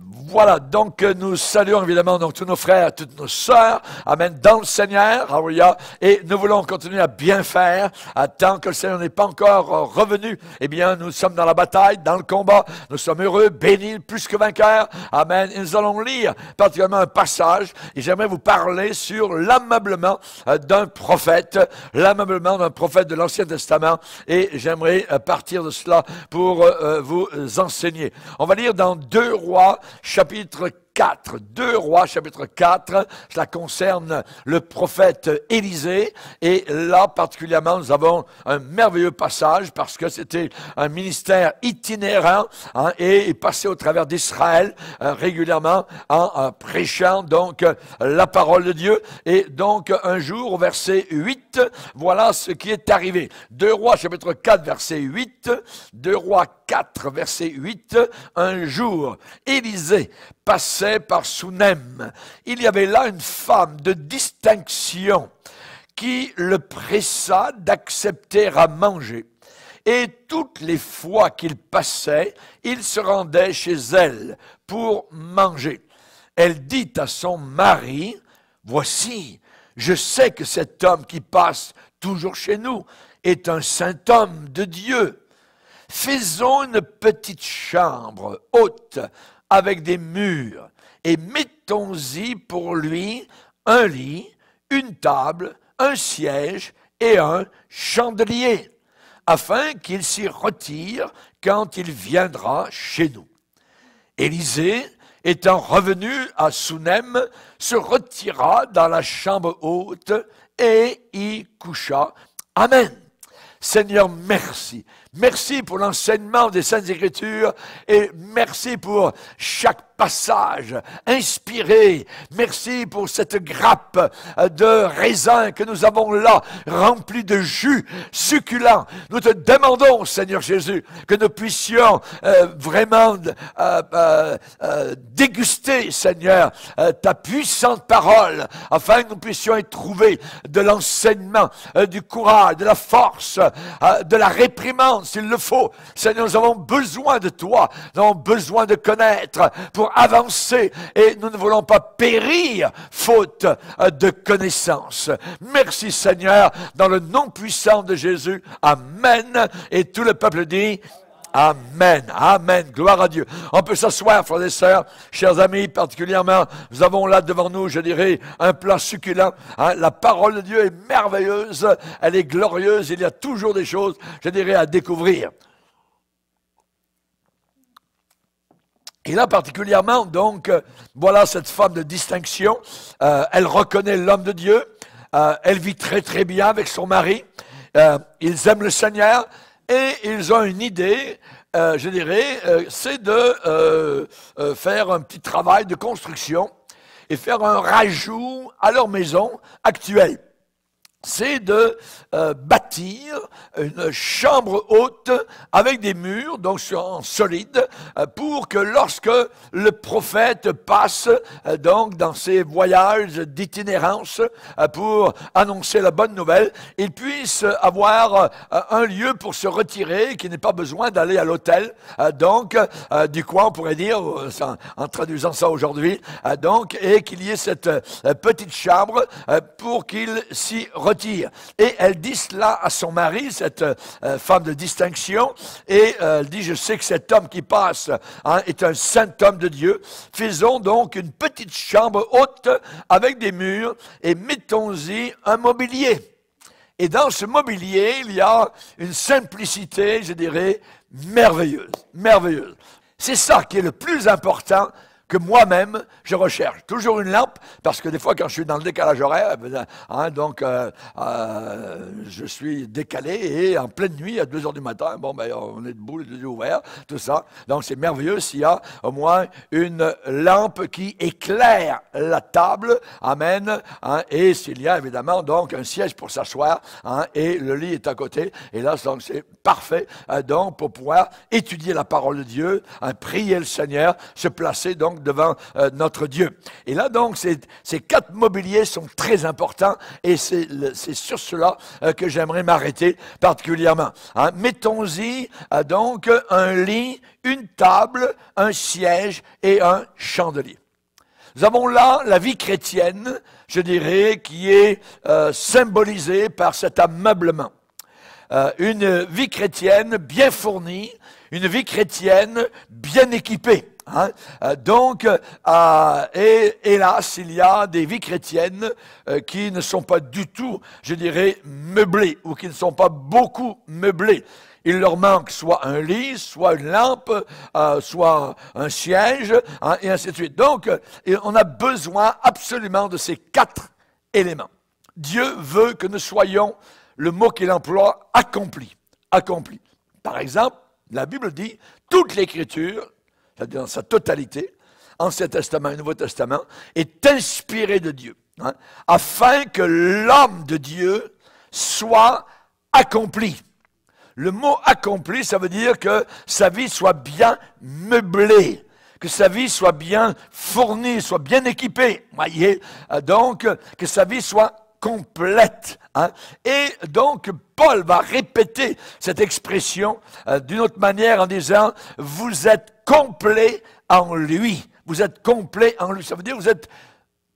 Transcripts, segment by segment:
Voilà, donc nous saluons évidemment donc, tous nos frères, toutes nos sœurs, amen, dans le Seigneur, alléluia, et nous voulons continuer à bien faire, tant que le Seigneur n'est pas encore revenu, eh bien nous sommes dans la bataille, dans le combat, nous sommes heureux, bénis, plus que vainqueurs, amen, et nous allons lire particulièrement un passage, et j'aimerais vous parler sur l'ameublement d'un prophète de l'Ancien Testament, et j'aimerais partir de cela pour vous enseigner. On va lire dans 2 Rois, chapitre 4, 2 Rois, chapitre 4, cela concerne le prophète Élisée, et là particulièrement nous avons un merveilleux passage parce que c'était un ministère itinérant et il passait au travers d'Israël régulièrement en prêchant donc la parole de Dieu, et donc un jour au verset 8, voilà ce qui est arrivé. 2 Rois, chapitre 4, verset 8, 2 Rois 4, verset 8, un jour, Élisée passait par Sounem. Il y avait là une femme de distinction qui le pressa d'accepter à manger. Et toutes les fois qu'il passait, il se rendait chez elle pour manger. Elle dit à son mari, « Voici, je sais que cet homme qui passe toujours chez nous est un saint homme de Dieu. Faisons une petite chambre haute avec des murs, et mettons-y pour lui un lit, une table, un siège et un chandelier, afin qu'il s'y retire quand il viendra chez nous. » Élisée, étant revenu à Sounem, se retira dans la chambre haute et y coucha. Amen. Seigneur, merci. Merci pour l'enseignement des Saintes Écritures et merci pour chaque passage inspiré. Merci pour cette grappe de raisins que nous avons là, remplie de jus succulent. Nous te demandons, Seigneur Jésus, que nous puissions vraiment déguster, Seigneur, ta puissante parole, afin que nous puissions éprouver de l'enseignement, du courage, de la force, de la réprimande, s'il le faut. Seigneur, nous avons besoin de toi, nous avons besoin de connaître pour avancer, et nous ne voulons pas périr faute de connaissance. Merci Seigneur, dans le nom puissant de Jésus. Amen. Et tout le peuple dit Amen, Amen, gloire à Dieu. On peut s'asseoir, frères et sœurs, chers amis, particulièrement, nous avons là devant nous, je dirais, un plat succulent. La parole de Dieu est merveilleuse, elle est glorieuse, il y a toujours des choses, je dirais, à découvrir. Et là, particulièrement, donc, voilà cette femme de distinction, elle reconnaît l'homme de Dieu, elle vit très très bien avec son mari, ils aiment le Seigneur, et ils ont une idée, je dirais, c'est de faire un petit travail de construction et faire un rajout à leur maison actuelle. C'est de bâtir une chambre haute avec des murs, donc en solide, pour que lorsque le prophète passe donc dans ses voyages d'itinérance pour annoncer la bonne nouvelle, il puisse avoir un lieu pour se retirer, qu'il n'ait pas besoin d'aller à l'hôtel, donc du coin, on pourrait dire, en traduisant ça aujourd'hui, donc, et qu'il y ait cette petite chambre pour qu'il s'y retire. Et elle dit cela à son mari, cette femme de distinction, et elle dit, je sais que cet homme qui passe est un saint homme de Dieu. Faisons donc une petite chambre haute avec des murs et mettons-y un mobilier. Et dans ce mobilier, il y a une simplicité, je dirais, merveilleuse, merveilleuse. C'est ça qui est le plus important que moi-même, je recherche. Toujours une lampe, parce que des fois, quand je suis dans le décalage horaire, je suis décalé, et en pleine nuit, à 2 heures du matin, bon, ben, on est debout, les yeux ouverts, tout ça. Donc, c'est merveilleux s'il y a au moins une lampe qui éclaire la table, amen, et s'il y a évidemment, donc, un siège pour s'asseoir, et le lit est à côté, et là, donc, c'est parfait, donc, pour pouvoir étudier la parole de Dieu, prier le Seigneur, se placer, donc, donc devant notre Dieu. Et là donc, ces 4 mobiliers sont très importants et c'est sur cela que j'aimerais m'arrêter particulièrement. Hein. Mettons-y donc un lit, une table, un siège et un chandelier. Nous avons là la vie chrétienne, je dirais, qui est symbolisée par cet ameublement. Une vie chrétienne bien fournie, une vie chrétienne bien équipée. Hein? Et hélas, il y a des vies chrétiennes qui ne sont pas du tout, je dirais, meublées, ou qui ne sont pas beaucoup meublées. Il leur manque soit un lit, soit une lampe, soit un siège, hein, et ainsi de suite. Donc, on a besoin absolument de ces 4 éléments. Dieu veut que nous soyons, le mot qu'il emploie, accomplis. Accomplis. Par exemple, la Bible dit, toute l'Écriture, c'est-à-dire dans sa totalité, Ancien Testament et Nouveau Testament, est inspirée de Dieu, hein, afin que l'homme de Dieu soit accompli. Le mot accompli, ça veut dire que sa vie soit bien meublée, que sa vie soit bien fournie, soit bien équipée. Voyez, donc, que sa vie soit complète. Hein? Et donc, Paul va répéter cette expression d'une autre manière en disant, vous êtes complet en lui. Vous êtes complet en lui. Ça veut dire que vous êtes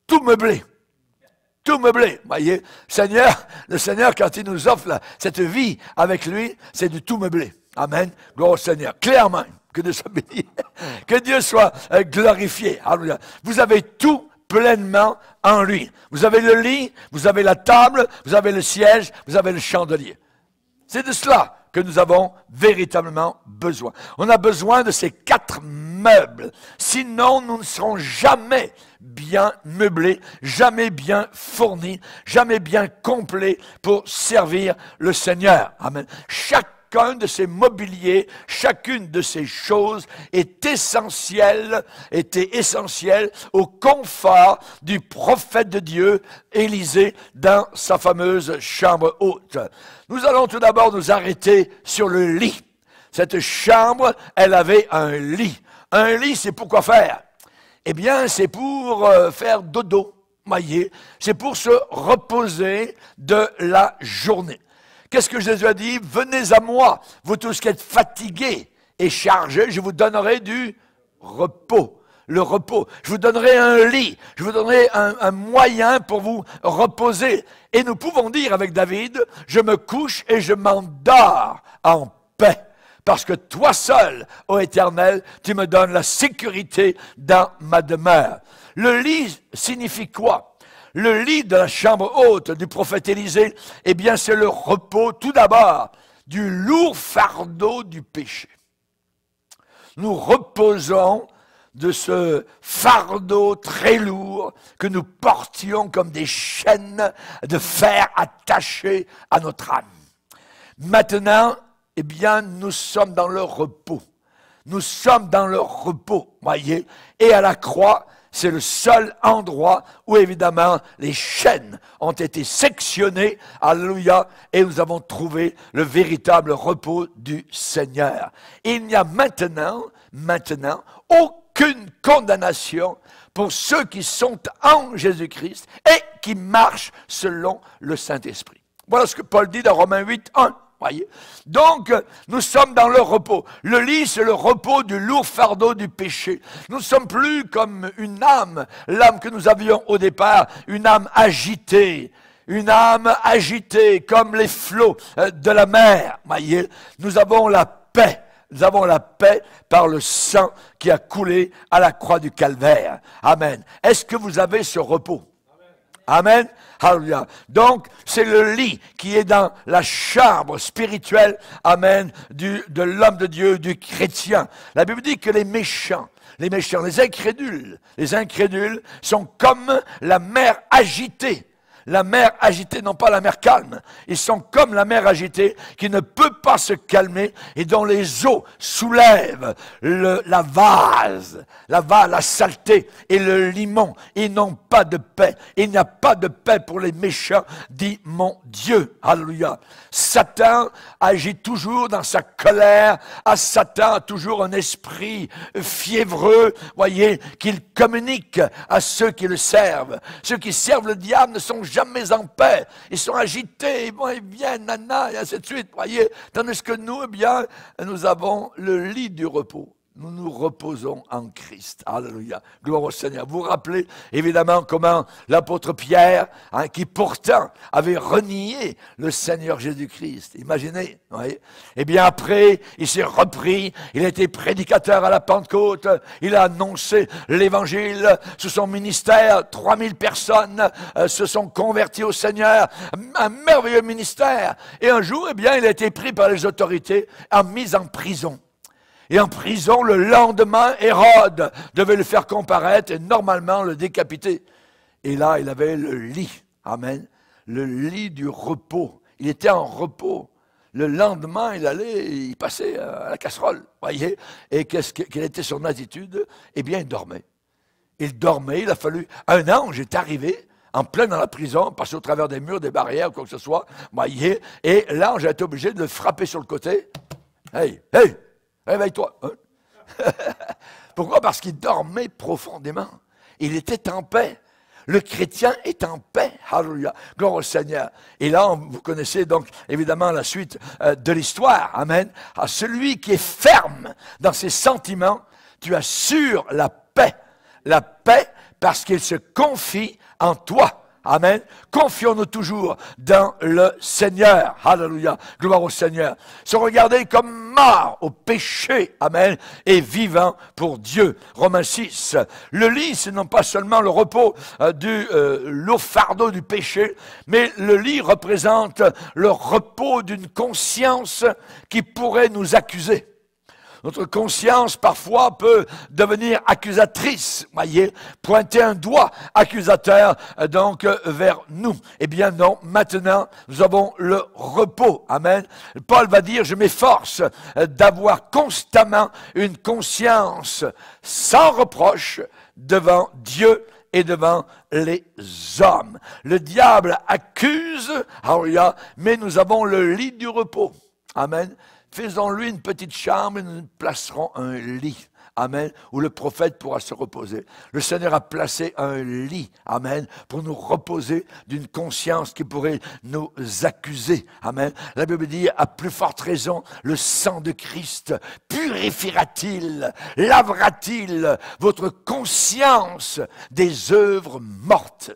tout meublé. Tout meublé, voyez. Le Seigneur, quand il nous offre cette vie avec lui, c'est du tout meublé. Amen. Gloire au Seigneur. Clairement, que Dieu soit béni. Que Dieu soit glorifié. Alléluia. Vous avez tout pleinement en lui. Vous avez le lit, vous avez la table, vous avez le siège, vous avez le chandelier. C'est de cela que nous avons véritablement besoin. On a besoin de ces 4 meubles. Sinon, nous ne serons jamais bien meublés, jamais bien fournis, jamais bien complets pour servir le Seigneur. Amen. Chacun de ces mobiliers, chacune de ces choses était essentielle au confort du prophète de Dieu, Élisée, dans sa fameuse chambre haute. Nous allons tout d'abord nous arrêter sur le lit. Cette chambre, elle avait un lit. Un lit, c'est pour quoi faire? Eh bien, c'est pour faire dodo, voyez. C'est pour se reposer de la journée. Qu'est-ce que Jésus a dit? Venez à moi, vous tous qui êtes fatigués et chargés, je vous donnerai du repos. Le repos. Je vous donnerai un lit. Je vous donnerai un moyen pour vous reposer. Et nous pouvons dire avec David, je me couche et je m'endors en paix. Parce que toi seul, ô Éternel, tu me donnes la sécurité dans ma demeure. Le lit signifie quoi? Le lit de la chambre haute du prophète Élisée, eh bien c'est le repos tout d'abord du lourd fardeau du péché. Nous reposons de ce fardeau très lourd que nous portions comme des chaînes de fer attachées à notre âme. Maintenant, eh bien, nous sommes dans le repos. Nous sommes dans le repos, voyez. Et à la croix, c'est le seul endroit où, évidemment, les chaînes ont été sectionnées, alléluia, et nous avons trouvé le véritable repos du Seigneur. Il n'y a maintenant, aucune condamnation pour ceux qui sont en Jésus-Christ et qui marchent selon le Saint-Esprit. Voilà ce que Paul dit dans Romains 8, 1. Voyez? Donc, nous sommes dans le repos. Le lit, c'est le repos du lourd fardeau du péché. Nous ne sommes plus comme une âme, l'âme que nous avions au départ, une âme agitée comme les flots de la mer. Voyez? Nous avons la paix. Nous avons la paix par le sang qui a coulé à la croix du Calvaire. Amen. Est-ce que vous avez ce repos? Amen. Alléluia. Donc, c'est le lit qui est dans la chambre spirituelle, amen, de l'homme de Dieu, du chrétien. La Bible dit que les méchants, les incrédules sont comme la mer agitée. La mer agitée, non pas la mer calme. Ils sont comme la mer agitée qui ne peut pas pas se calmer et dont les eaux soulèvent la vase, la saleté et le limon. Ils n'ont pas de paix. Il n'y a pas de paix pour les méchants, dit mon Dieu. Alléluia. Satan agit toujours dans sa colère. Satan a toujours un esprit fiévreux, voyez, qu'il communique à ceux qui le servent. Ceux qui servent le diable ne sont jamais en paix. Ils sont agités, ils viennent, nana, et ainsi de suite, voyez. Tandis que nous, eh bien, nous avons le lit du repos. Nous nous reposons en Christ. Alléluia. Gloire au Seigneur. Vous vous rappelez évidemment comment l'apôtre Pierre, qui pourtant avait renié le Seigneur Jésus-Christ. Imaginez. Voyez. Eh bien après, il s'est repris. Il a été prédicateur à la Pentecôte. Il a annoncé l'évangile sous son ministère. 3000 personnes se sont converties au Seigneur. Un merveilleux ministère. Et un jour, eh bien, il a été pris par les autorités, mis en prison. Et en prison, le lendemain, Hérode devait le faire comparaître et normalement le décapiter. Et là, il avait le lit. Amen. Le lit du repos. Il était en repos. Le lendemain, il passait à la casserole. Voyez. Et quelle était son attitude? Eh bien, il dormait. Il dormait. Il a fallu... Un ange est arrivé en plein dans la prison, passé au travers des murs, des barrières, quoi que ce soit. Voyez. Et l'ange a été obligé de le frapper sur le côté. Hey, hey! Réveille-toi. Pourquoi? Parce qu'il dormait profondément. Il était en paix. Le chrétien est en paix. Alléluia. Gloire au Seigneur. Et là, vous connaissez donc évidemment la suite de l'histoire. Amen. À celui qui est ferme dans ses sentiments, tu assures la paix. La paix parce qu'il se confie en toi. Amen. Confions-nous toujours dans le Seigneur. Alléluia. Gloire au Seigneur. Se regarder comme mort au péché. Amen. Et vivant pour Dieu. Romains 6. Le lit, c'est non pas seulement le repos du lourd fardeau du péché, mais le lit représente le repos d'une conscience qui pourrait nous accuser. Notre conscience, parfois, peut devenir accusatrice, voyez, pointer un doigt accusateur, donc, vers nous. Eh bien, non, maintenant, nous avons le repos. Amen. Paul va dire, je m'efforce d'avoir constamment une conscience sans reproche devant Dieu et devant les hommes. Le diable accuse, alléluia, mais nous avons le lit du repos. Amen. Faisons-lui une petite chambre et nous placerons un lit. Amen. Où le prophète pourra se reposer. Le Seigneur a placé un lit. Amen. Pour nous reposer d'une conscience qui pourrait nous accuser. Amen. La Bible dit, à plus forte raison, le sang de Christ purifiera-t-il, lavera-t-il votre conscience des œuvres mortes.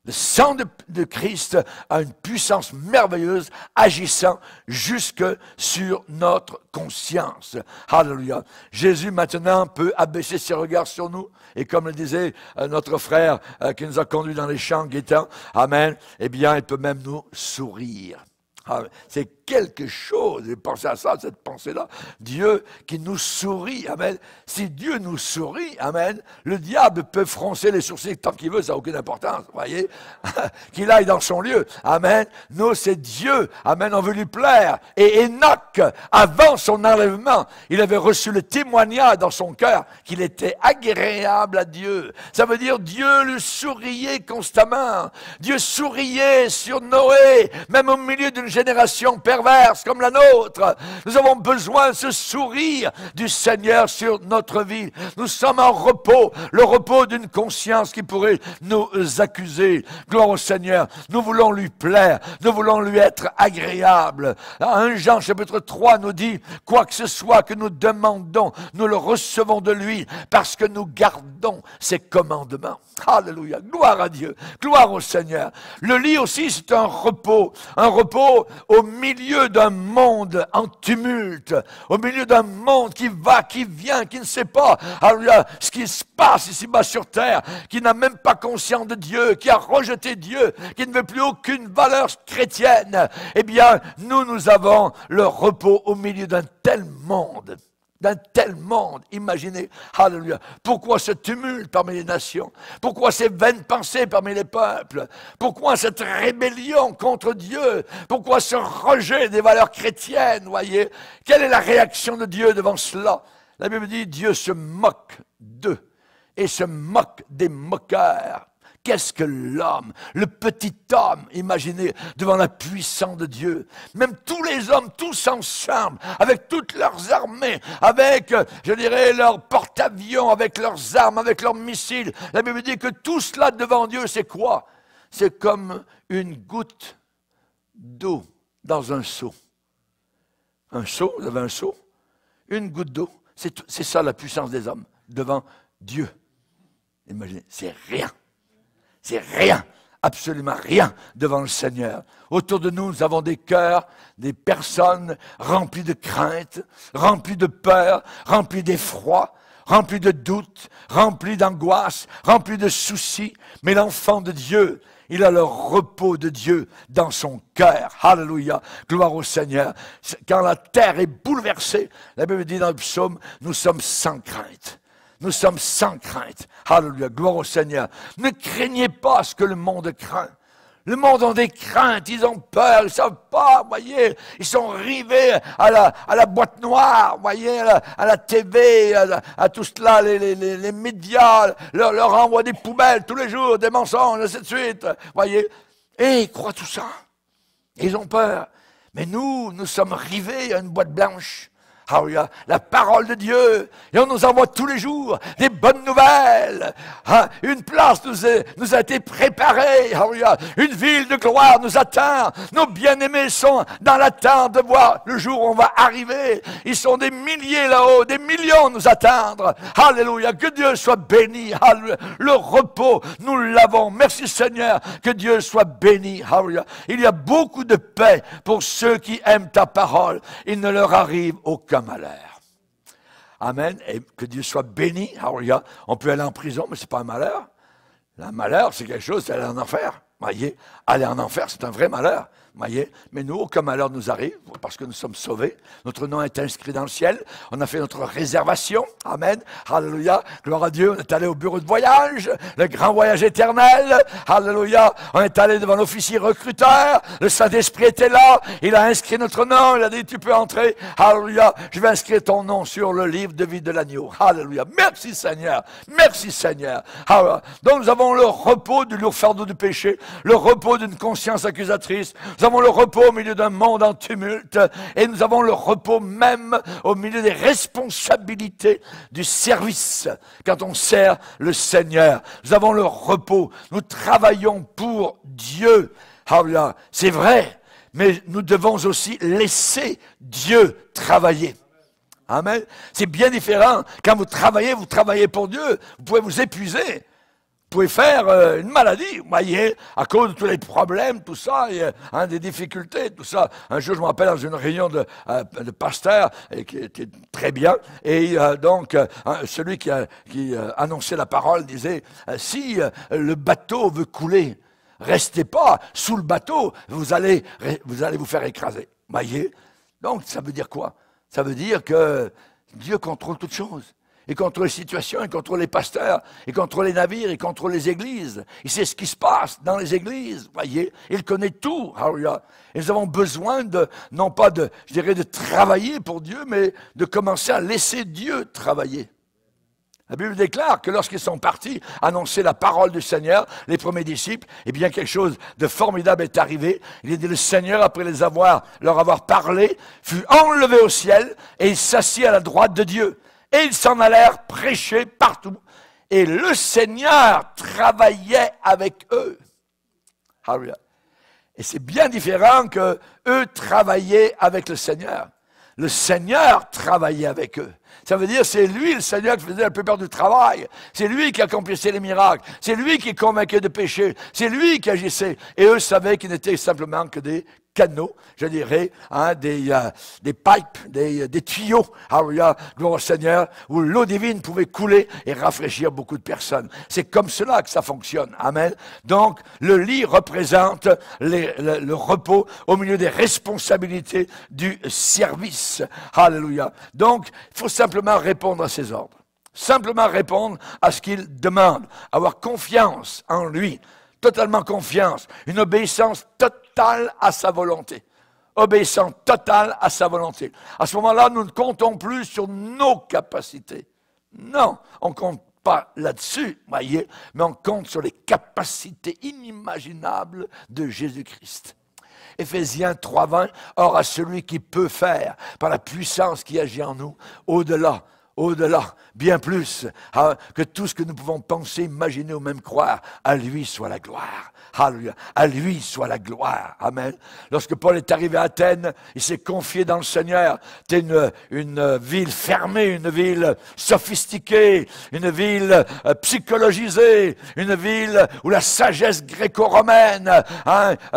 Le sang de Christ a une puissance merveilleuse agissant jusque sur notre conscience. Alléluia. Jésus maintenant peut abaisser ses regards sur nous et comme le disait notre frère qui nous a conduits dans les champs guettant, amen, eh bien il peut même nous sourire. C'est quelque chose, j'ai pensé à ça, cette pensée-là. Dieu qui nous sourit, amen. Si Dieu nous sourit, amen, le diable peut froncer les sourcils tant qu'il veut, ça n'a aucune importance, vous voyez. Qu'il aille dans son lieu, amen. Nous, c'est Dieu, amen, on veut lui plaire. Et Enoch, avant son enlèvement, il avait reçu le témoignage dans son cœur qu'il était agréable à Dieu. Ça veut dire Dieu lui souriait constamment. Dieu souriait sur Noé, même au milieu d'une génération perverse comme la nôtre. Nous avons besoin de ce sourire du Seigneur sur notre vie. Nous sommes en repos, le repos d'une conscience qui pourrait nous accuser. Gloire au Seigneur. Nous voulons lui plaire, nous voulons lui être agréable. 1 Jean chapitre 3 nous dit, quoi que ce soit que nous demandons, nous le recevons de lui parce que nous gardons ses commandements. Alléluia. Gloire à Dieu. Gloire au Seigneur. Le lit aussi, c'est un repos au milieu d'un monde en tumulte, au milieu d'un monde qui va, qui vient, qui ne sait pas ce qui se passe ici-bas sur terre, qui n'a même pas conscience de Dieu, qui a rejeté Dieu, qui ne veut plus aucune valeur chrétienne. Eh bien, nous avons le repos au milieu d'un tel monde. d'un tel monde, imaginez, alléluia. Pourquoi ce tumulte parmi les nations? Pourquoi ces vaines pensées parmi les peuples? Pourquoi cette rébellion contre Dieu? Pourquoi ce rejet des valeurs chrétiennes, voyez? Quelle est la réaction de Dieu devant cela? La Bible dit, Dieu se moque d'eux et se moque des moqueurs. Qu'est-ce que l'homme, le petit homme, imaginez, devant la puissance de Dieu. Même tous les hommes, tous ensemble, avec toutes leurs armées, avec, je dirais, leurs porte-avions, avec leurs armes, avec leurs missiles. La Bible dit que tout cela devant Dieu, c'est quoi? C'est comme une goutte d'eau dans un seau. Un seau, vous avez un seau? Une goutte d'eau. C'est ça la puissance des hommes devant Dieu. Imaginez, c'est rien. C'est rien, absolument rien devant le Seigneur. Autour de nous, nous avons des cœurs, des personnes remplies de crainte, remplies de peur, remplies d'effroi, remplies de doutes, remplies d'angoisse, remplies de soucis. Mais l'enfant de Dieu, il a le repos de Dieu dans son cœur. Alléluia, gloire au Seigneur. Quand la terre est bouleversée, la Bible dit dans le psaume, nous sommes sans crainte. Nous sommes sans crainte. Alléluia, gloire au Seigneur. Ne craignez pas ce que le monde craint. Le monde a des craintes, ils ont peur, ils ne savent pas, voyez. Ils sont rivés à la boîte noire, voyez, à la TV, à tout cela, les médias leur envoient des poubelles tous les jours, des mensonges, ainsi de suite, voyez. Et ils croient tout ça. Et ils ont peur. Mais nous sommes rivés à une boîte blanche. Alléluia, la parole de Dieu, et on nous envoie tous les jours des bonnes nouvelles. Une place nous a été préparée. Alléluia, une ville de gloire nous attend. Nos bien-aimés sont dans l'attente de voir le jour où on va arriver. Ils sont des milliers là-haut, des millions nous attendre. Alléluia, que Dieu soit béni. Alléluia, le repos, nous l'avons. Merci Seigneur, que Dieu soit béni. Alléluia, il y a beaucoup de paix pour ceux qui aiment ta parole. Il ne leur arrive aucun malheur. Amen. Et que Dieu soit béni. Alléluia. On peut aller en prison, mais ce n'est pas un malheur. Un malheur, c'est quelque chose, c'est aller en enfer. Voyez, aller en enfer, c'est un vrai malheur. Voyez, mais nous, aucun malheur nous arrive parce que nous sommes sauvés. Notre nom est inscrit dans le ciel. On a fait notre réservation. Amen. Alléluia. Gloire à Dieu. On est allé au bureau de voyage, le grand voyage éternel. Alléluia. On est allé devant l'officier recruteur. Le Saint-Esprit était là. Il a inscrit notre nom. Il a dit, tu peux entrer. Alléluia. Je vais inscrire ton nom sur le livre de vie de l'agneau. Alléluia. Merci Seigneur. Merci Seigneur. Alléluia. Donc nous avons le repos du lourd fardeau du péché, le repos d'une conscience accusatrice. Nous avons le repos au milieu d'un monde en tumulte et nous avons le repos même au milieu des responsabilités du service quand on sert le Seigneur. Nous avons le repos. Nous travaillons pour Dieu. Alléluia. C'est vrai, mais nous devons aussi laisser Dieu travailler. Amen. C'est bien différent. Quand vous travaillez pour Dieu. Vous pouvez vous épuiser. Vous pouvez faire une maladie, vous voyez, à cause de tous les problèmes, tout ça, et, des difficultés, tout ça. Un jour, je me rappelle dans une réunion de pasteurs, qui était très bien, et donc, celui qui annonçait la parole disait, si le bateau veut couler, restez pas sous le bateau, vous allez vous faire écraser. Vous voyez? Donc, ça veut dire quoi? Ça veut dire que Dieu contrôle toutes choses. Il contrôle les situations, il contrôle les pasteurs, il contrôle les navires, il contrôle les églises. Il sait ce qui se passe dans les églises, voyez. Il connaît tout. Alléluia. Et nous avons besoin non pas de travailler pour Dieu, mais de commencer à laisser Dieu travailler. La Bible déclare que lorsqu'ils sont partis annoncer la parole du Seigneur, les premiers disciples, eh bien quelque chose de formidable est arrivé. Il est dit, le Seigneur, après leur avoir parlé, fut enlevé au ciel et il s'assit à la droite de Dieu. Et ils s'en allèrent prêcher partout. Et le Seigneur travaillait avec eux. Alléluia. Et c'est bien différent que eux travaillaient avec le Seigneur. Le Seigneur travaillait avec eux. Ça veut dire c'est lui, le Seigneur, qui faisait la plupart du travail. C'est lui qui accomplissait les miracles. C'est lui qui convainquait de péché. C'est lui qui agissait. Et eux savaient qu'ils n'étaient simplement que des canaux, je dirais, hein, des pipes, des tuyaux, alléluia, gloire au Seigneur, où l'eau divine pouvait couler et rafraîchir beaucoup de personnes. C'est comme cela que ça fonctionne. Amen. Donc, le lit représente le repos au milieu des responsabilités du service. Alléluia. Donc, il faut simplement répondre à ses ordres. Simplement répondre à ce qu'il demande. Avoir confiance en lui. Totalement confiance. Une obéissance totale à sa volonté. Obéissance totale à sa volonté. À ce moment-là, nous ne comptons plus sur nos capacités. Non, on ne compte pas là-dessus, voyez, mais on compte sur les capacités inimaginables de Jésus-Christ. Éphésiens 3:20, or à celui qui peut faire, par la puissance qui agit en nous, au-delà, bien plus, que tout ce que nous pouvons penser, imaginer ou même croire, à lui soit la gloire. Alléluia. À lui soit la gloire. Amen. Lorsque Paul est arrivé à Athènes, il s'est confié dans le Seigneur. C'était une ville fermée, une ville sophistiquée, une ville psychologisée, une ville où la sagesse gréco-romaine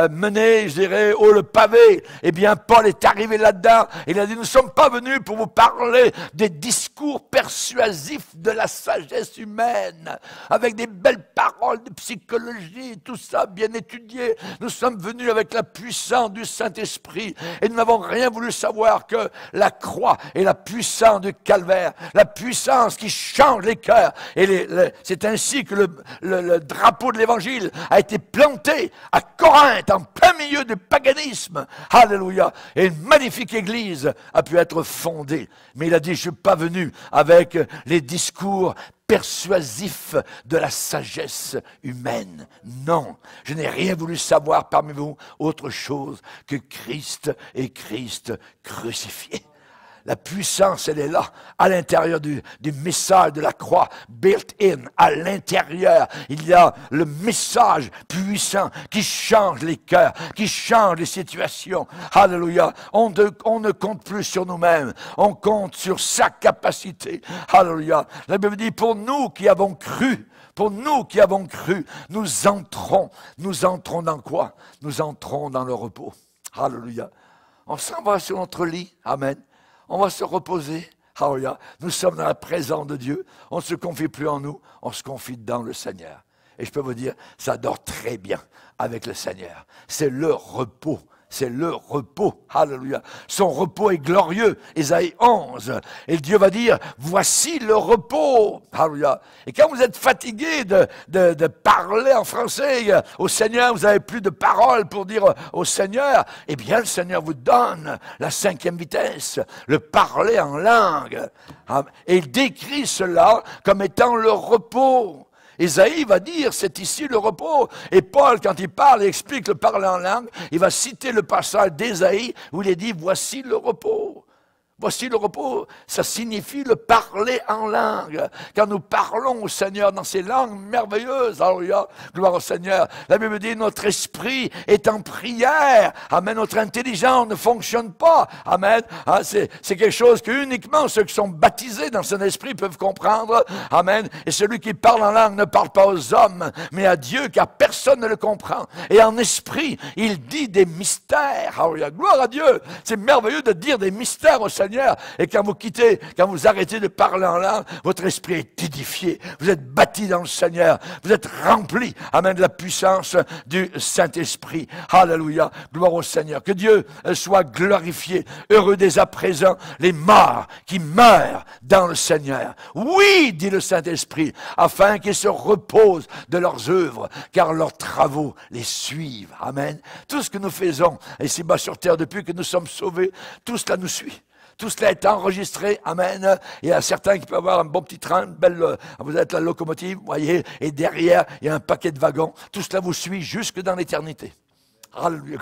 menait, je dirais, haut le pavé. Eh bien, Paul est arrivé là-dedans. Il a dit, nous ne sommes pas venus pour vous parler des discours persuasifs de la sagesse humaine, avec des belles paroles de psychologie, tout ça bien étudié. Nous sommes venus avec la puissance du Saint-Esprit et nous n'avons rien voulu savoir que la croix et la puissance du calvaire, la puissance qui change les cœurs. Et c'est ainsi que le drapeau de l'Évangile a été planté à Corinthe, en plein milieu du paganisme. Alléluia. Et une magnifique église a pu être fondée. Mais il a dit, je ne suis pas venu avec les discours persuasif de la sagesse humaine. Non, je n'ai rien voulu savoir parmi vous autre chose que Christ et Christ crucifié. La puissance, elle est là, à l'intérieur du message de la croix, built-in, à l'intérieur. Il y a le message puissant qui change les cœurs, qui change les situations. Alléluia. On ne compte plus sur nous-mêmes, on compte sur sa capacité. Alléluia. La Bible dit, pour nous qui avons cru, nous entrons dans quoi? Nous entrons dans le repos. Alléluia. On s'en va sur notre lit. Amen. On va se reposer. Alléluia. Nous sommes dans la présence de Dieu. On ne se confie plus en nous, on se confie dans le Seigneur. Et je peux vous dire, ça dort très bien avec le Seigneur. C'est le repos. C'est le repos. Alléluia. Son repos est glorieux. Ésaïe 11. Et Dieu va dire, voici le repos. Alléluia. Et quand vous êtes fatigué de parler en français au Seigneur, vous n'avez plus de paroles pour dire au Seigneur, eh bien le Seigneur vous donne la 5e vitesse, le parler en langue. Et il décrit cela comme étant le repos. Ésaïe va dire, c'est ici le repos. Et Paul, quand il parle et explique le parler en langue, il va citer le passage d'Ésaïe où il est dit, voici le repos. Voici le repos, ça signifie le parler en langue. Quand nous parlons au Seigneur dans ces langues merveilleuses, alléluia, gloire au Seigneur. La Bible dit, notre esprit est en prière. Amen, notre intelligence ne fonctionne pas. Amen, c'est quelque chose que uniquement ceux qui sont baptisés dans son esprit peuvent comprendre. Amen, et celui qui parle en langue ne parle pas aux hommes, mais à Dieu, car personne ne le comprend. Et en esprit, il dit des mystères. Alléluia, gloire à Dieu. C'est merveilleux de dire des mystères au Seigneur. Et quand vous arrêtez de parler en langue, votre esprit est édifié. Vous êtes bâti dans le Seigneur. Vous êtes rempli, amen, de la puissance du Saint-Esprit. Alléluia. Gloire au Seigneur. Que Dieu soit glorifié. Heureux dès à présent les morts qui meurent dans le Seigneur. Oui, dit le Saint-Esprit, afin qu'ils se reposent de leurs œuvres, car leurs travaux les suivent. Amen. Tout ce que nous faisons ici-bas sur terre depuis que nous sommes sauvés, tout cela nous suit. Tout cela est enregistré, amen. Il y a certains qui peuvent avoir un bon petit train, une belle, vous êtes la locomotive, vous voyez, et derrière, il y a un paquet de wagons. Tout cela vous suit jusque dans l'éternité. Alléluia.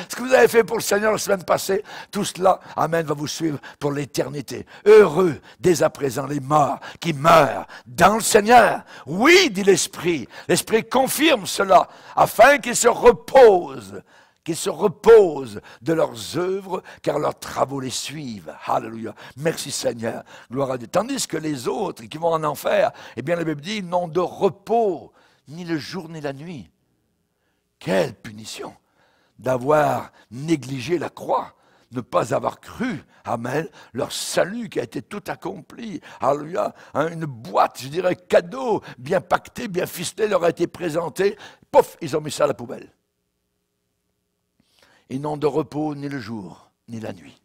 Ce que vous avez fait pour le Seigneur la semaine passée, tout cela, amen, va vous suivre pour l'éternité. Heureux dès à présent les morts qui meurent dans le Seigneur. Oui, dit l'Esprit. L'Esprit confirme cela, afin qu'ils se reposent. Qu'ils se reposent de leurs œuvres, car leurs travaux les suivent. Alléluia. Merci Seigneur. Gloire à Dieu. Tandis que les autres qui vont en enfer, eh bien la Bible dit, ils n'ont de repos, ni le jour ni la nuit. Quelle punition d'avoir négligé la croix, ne pas avoir cru, amen, leur salut qui a été tout accompli. Alléluia, hein, une boîte, je dirais, cadeau, bien pactée, bien ficelée, leur a été présentée. Pouf, ils ont mis ça à la poubelle. Ils n'ont de repos ni le jour, ni la nuit.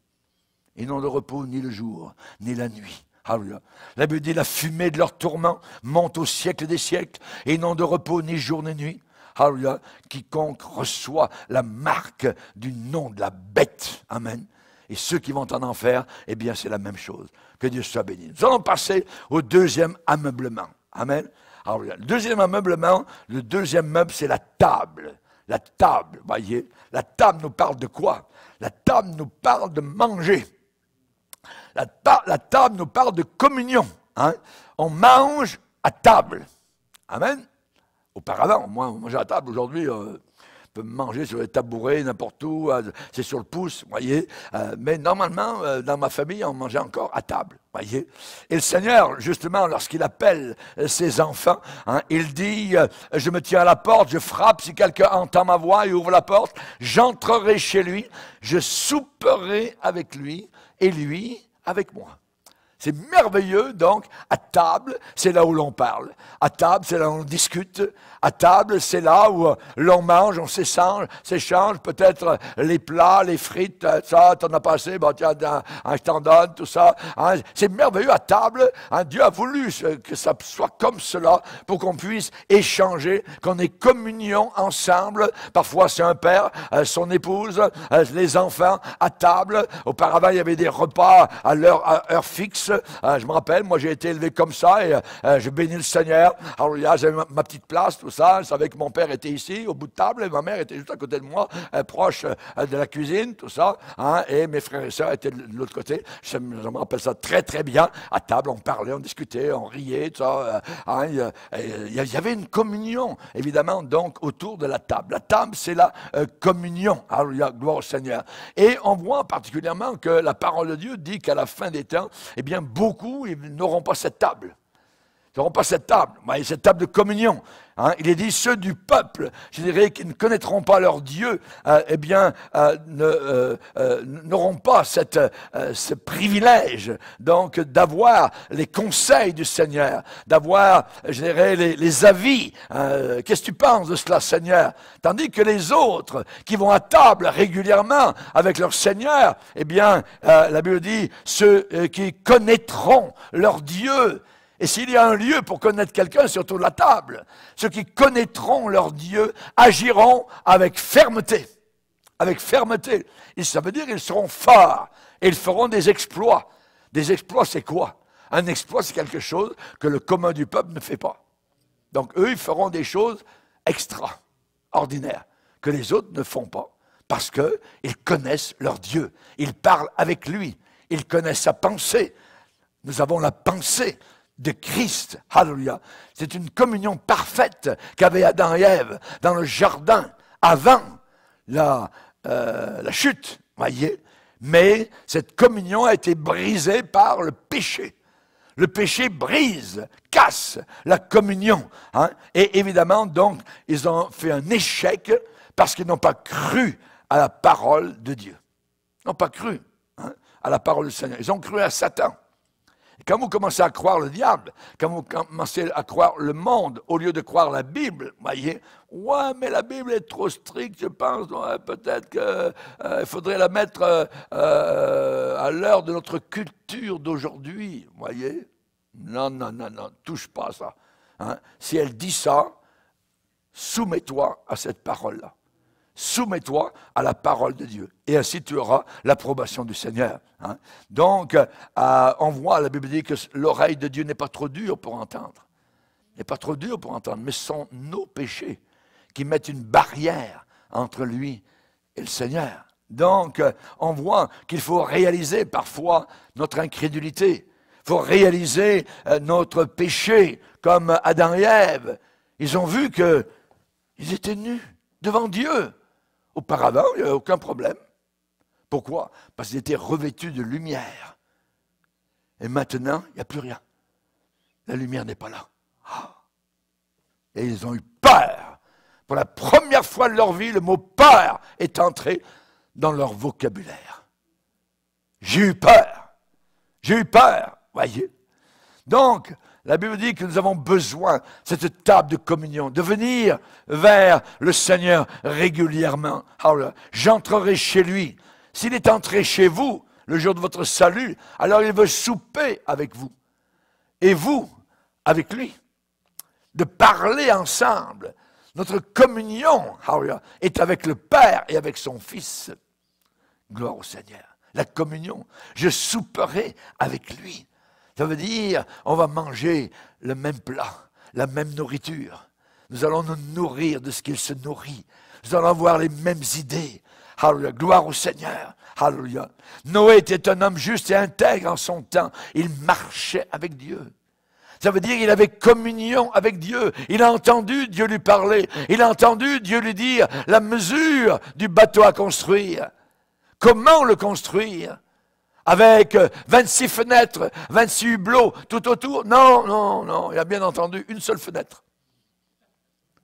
Ils n'ont de repos ni le jour, ni la nuit. Alléluia. La Bible dit, la fumée de leur tourment monte au siècle des siècles, et ils n'ont de repos ni jour ni nuit. Alléluia. Quiconque reçoit la marque du nom de la bête. Amen. Et ceux qui vont en enfer, eh bien, c'est la même chose. Que Dieu soit béni. Nous allons passer au deuxième ameublement. Amen. Alléluia. Le deuxième ameublement, le deuxième meuble, c'est la table. La table, voyez. La table nous parle de quoi? La table nous parle de manger. La table nous parle de communion. Hein? On mange à table. Amen. Auparavant, moi, on mangeait à table. Aujourd'hui, on peut manger sur les tabourets, n'importe où. C'est sur le pouce, vous voyez. Mais normalement, dans ma famille, on mangeait encore à table, voyez. Et le Seigneur, justement, lorsqu'il appelle ses enfants, hein, il dit, je me tiens à la porte, je frappe, si quelqu'un entend ma voix et ouvre la porte, j'entrerai chez lui, je souperai avec lui et lui avec moi. C'est merveilleux, donc, à table, c'est là où l'on parle. À table, c'est là où on discute. À table, c'est là où l'on mange, on s'échange peut-être les plats, les frites, ça, t'en as pas assez, bon, tiens, je t'en donne, tout ça. Hein. C'est merveilleux à table. Hein. Dieu a voulu que ça soit comme cela pour qu'on puisse échanger, qu'on ait communion ensemble. Parfois, c'est un père, son épouse, les enfants à table. Auparavant, il y avait des repas à heure fixe. Je me rappelle, moi j'ai été élevé comme ça et je bénis le Seigneur. Alors là, j'avais ma petite place, tout ça. Je savais que mon père était ici, au bout de table, et ma mère était juste à côté de moi, proche de la cuisine, tout ça. Hein, et mes frères et sœurs étaient de l'autre côté. Je me rappelle ça très très bien. À table, on parlait, on discutait, on riait, tout ça. Hein, il y avait une communion, évidemment, donc autour de la table. La table, c'est la communion. Alléluia, gloire au Seigneur. Et on voit particulièrement que la parole de Dieu dit qu'à la fin des temps, eh bien, beaucoup n'auront pas cette table. Ils n'auront pas cette table, cette table de communion. Hein. Il est dit, ceux du peuple, je dirais, qui ne connaîtront pas leur Dieu, eh bien, n'auront pas ce privilège, donc, d'avoir les conseils du Seigneur, d'avoir, je dirais, les avis. Qu'est-ce que tu penses de cela, Seigneur? Tandis que les autres, qui vont à table régulièrement avec leur Seigneur, eh bien, la Bible dit, ceux qui connaîtront leur Dieu. Et s'il y a un lieu pour connaître quelqu'un, c'est autour de la table. Ceux qui connaîtront leur Dieu agiront avec fermeté. Avec fermeté. Et ça veut dire qu'ils seront forts. Et ils feront des exploits. Des exploits, c'est quoi? Un exploit, c'est quelque chose que le commun du peuple ne fait pas. Donc eux, ils feront des choses extraordinaires que les autres ne font pas. Parce qu'ils connaissent leur Dieu. Ils parlent avec lui. Ils connaissent sa pensée. Nous avons la pensée de Christ. Alléluia. C'est une communion parfaite qu'avaient Adam et Ève dans le jardin avant la chute, voyez. Mais cette communion a été brisée par le péché. Le péché brise, casse la communion. Hein. Et évidemment, donc, ils ont fait un échec parce qu'ils n'ont pas cru à la parole de Dieu. Ils n'ont pas cru à la parole du Seigneur. Ils ont cru à Satan. Quand vous commencez à croire le diable, quand vous commencez à croire le monde, au lieu de croire la Bible, voyez, ouais, mais la Bible est trop stricte, je pense, ouais, peut-être qu'il faudrait la mettre à l'heure de notre culture d'aujourd'hui, voyez. Non, non, non, non, touche pas à ça. Hein. Si elle dit ça, soumets-toi à cette parole-là. Soumets-toi à la parole de Dieu. Et ainsi tu auras l'approbation du Seigneur. Hein. Donc, on voit, la Bible dit que l'oreille de Dieu n'est pas trop dure pour entendre. N'est pas trop dure pour entendre, mais ce sont nos péchés qui mettent une barrière entre lui et le Seigneur. Donc, on voit qu'il faut réaliser parfois notre incrédulité. Il faut réaliser notre péché, comme Adam et Ève. Ils ont vu qu'ils étaient nus devant Dieu. Auparavant, il n'y avait aucun problème. Pourquoi? Parce qu'ils étaient revêtus de lumière. Et maintenant, il n'y a plus rien. La lumière n'est pas là. Et ils ont eu peur Pour la première fois de leur vie, le mot peur est entré dans leur vocabulaire. J'ai eu peur. J'ai eu peur, voyez. Donc, la Bible dit que nous avons besoin, cette table de communion, de venir vers le Seigneur régulièrement. J'entrerai chez lui. S'il est entré chez vous, le jour de votre salut, alors il veut souper avec vous. Et vous, avec lui. De parler ensemble. Notre communion est avec le Père et avec son Fils. Gloire au Seigneur. La communion, je souperai avec lui. Ça veut dire, on va manger le même plat, la même nourriture. Nous allons nous nourrir de ce qu'il se nourrit. Nous allons avoir les mêmes idées. Alléluia, gloire au Seigneur. Alléluia. Noé était un homme juste et intègre en son temps. Il marchait avec Dieu. Ça veut dire qu'il avait communion avec Dieu. Il a entendu Dieu lui parler. Il a entendu Dieu lui dire la mesure du bateau à construire. Comment le construire? Avec 26 fenêtres, 26 hublots tout autour? Non, non, non. Il a bien entendu une seule fenêtre.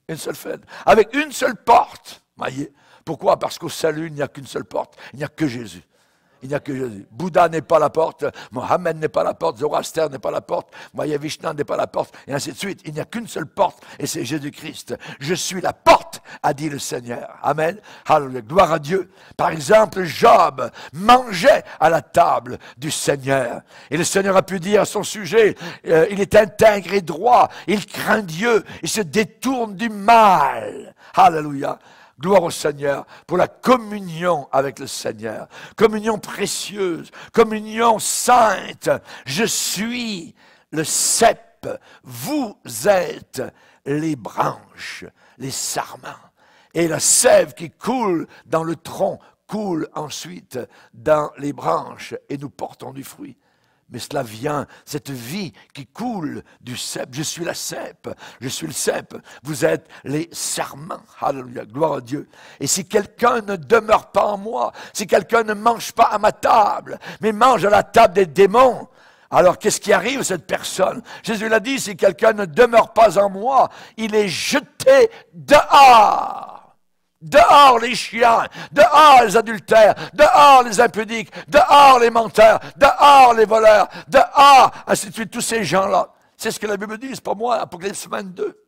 Une seule fenêtre. Avec une seule porte. Voyez. Pourquoi? Parce qu'au salut, il n'y a qu'une seule porte. Il n'y a que Jésus. Il n'y a que Jésus. Bouddha n'est pas la porte, Mohammed n'est pas la porte, Zoroaster n'est pas la porte, Maya Vishnu n'est pas la porte, et ainsi de suite. Il n'y a qu'une seule porte, et c'est Jésus-Christ. Je suis la porte, a dit le Seigneur. Amen. Alléluia. Gloire à Dieu. Par exemple, Job mangeait à la table du Seigneur. Et le Seigneur a pu dire à son sujet, il est intègre et droit, il craint Dieu, il se détourne du mal. Alléluia. Gloire au Seigneur pour la communion avec le Seigneur. Communion précieuse, communion sainte. Je suis le cep, vous êtes les branches, les sarments. Et la sève qui coule dans le tronc coule ensuite dans les branches et nous portons du fruit. Mais cela vient, cette vie qui coule du cep. Je suis la cep, je suis le cep. Vous êtes les sarments. Alléluia, gloire à Dieu. Et si quelqu'un ne demeure pas en moi, si quelqu'un ne mange pas à ma table, mais mange à la table des démons, alors qu'est-ce qui arrive à cette personne? Jésus l'a dit, si quelqu'un ne demeure pas en moi, il est jeté dehors. Dehors les chiens, dehors les adultères, dehors les impudiques, dehors les menteurs, dehors les voleurs, dehors, ainsi de suite, tous ces gens-là. C'est ce que la Bible dit, c'est pas moi, Apocalypse 22.